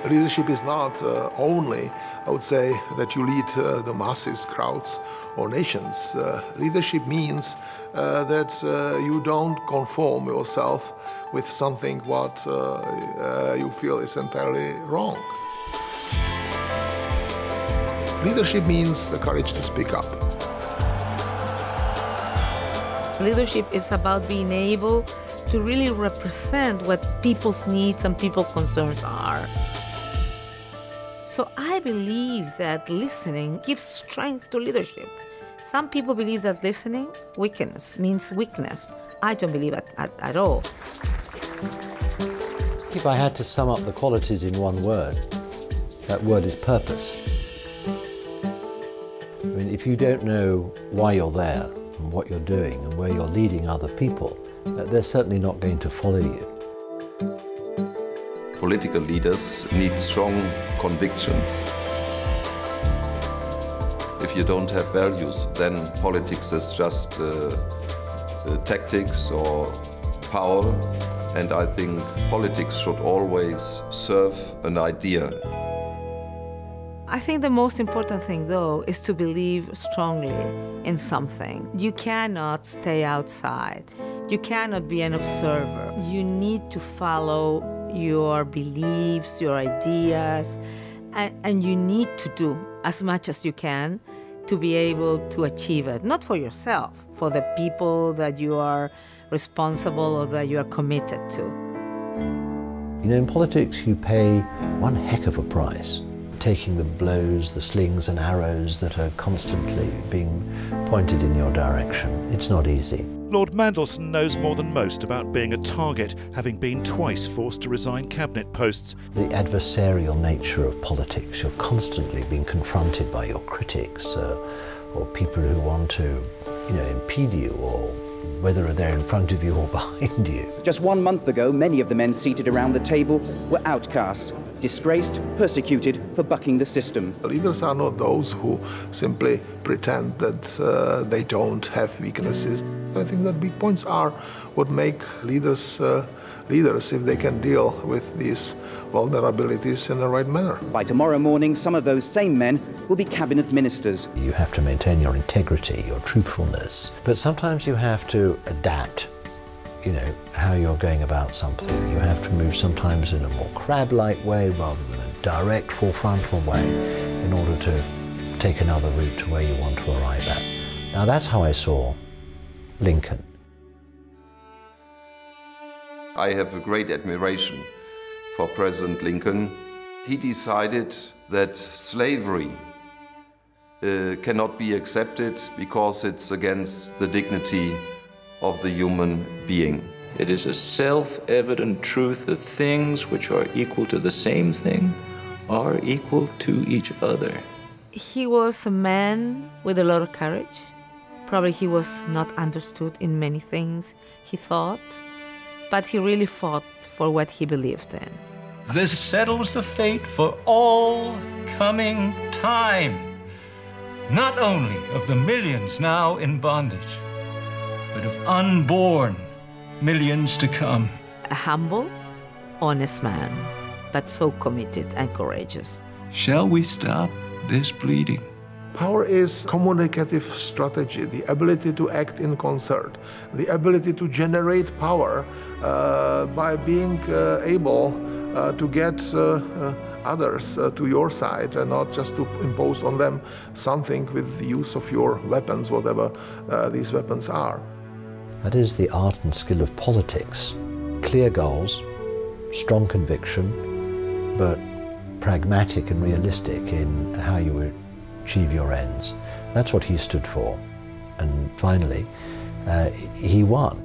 Leadership is not only, I would say, that you lead the masses, crowds, or nations. Leadership means that you don't conform yourself with something what you feel is entirely wrong. Leadership means the courage to speak up. Leadership is about being able to really represent what people's needs and people's concerns are. So I believe that listening gives strength to leadership. Some people believe that listening means weakness. I don't believe it at all. If I had to sum up the qualities in one word, that word is purpose. I mean, if you don't know why you're there and what you're doing and where you're leading other people, they're certainly not going to follow you. Political leaders need strong convictions. If you don't have values, then politics is just tactics or power. And I think politics should always serve an idea. I think the most important thing, though, is to believe strongly in something. You cannot stay outside. You cannot be an observer. You need to follow your beliefs, your ideas, and you need to do as much as you can to be able to achieve it. Not for yourself, for the people that you are responsible or that you are committed to. You know, in politics you pay one heck of a price, taking the blows, the slings and arrows that are constantly being pointed in your direction. It's not easy. Lord Mandelson knows more than most about being a target, having been twice forced to resign cabinet posts. The adversarial nature of politics, you're constantly being confronted by your critics or people who want to, impede you, or whether they're in front of you or behind you. Just 1 month ago, many of the men seated around the table were outcasts, disgraced, persecuted for bucking the system. Leaders are not those who simply pretend that they don't have weaknesses. I think that big points are what make leaders leaders if they can deal with these vulnerabilities in the right manner. By tomorrow morning, some of those same men will be cabinet ministers. You have to maintain your integrity, your truthfulness, but sometimes you have to adapt, how you're going about something. You have to move sometimes in a more crab-like way rather than a direct, full-frontal way in order to take another route to where you want to arrive at. Now that's how I saw Lincoln. I have a great admiration for President Lincoln. He decided that slavery cannot be accepted because it's against the dignity of the human being. It is a self-evident truth that things which are equal to the same thing are equal to each other. He was a man with a lot of courage. Probably he was not understood in many things he thought, but he really fought for what he believed in. This settles the fate for all coming time, not only of the millions now in bondage, but of unborn millions to come. A humble, honest man, but so committed and courageous. Shall we stop this bleeding? Power is communicative strategy, the ability to act in concert, the ability to generate power by being able to get others to your side and not just to impose on them something with the use of your weapons, whatever these weapons are. That is the art and skill of politics. Clear goals, strong conviction, but pragmatic and realistic in how you would achieve your ends. That's what he stood for. And finally, he won.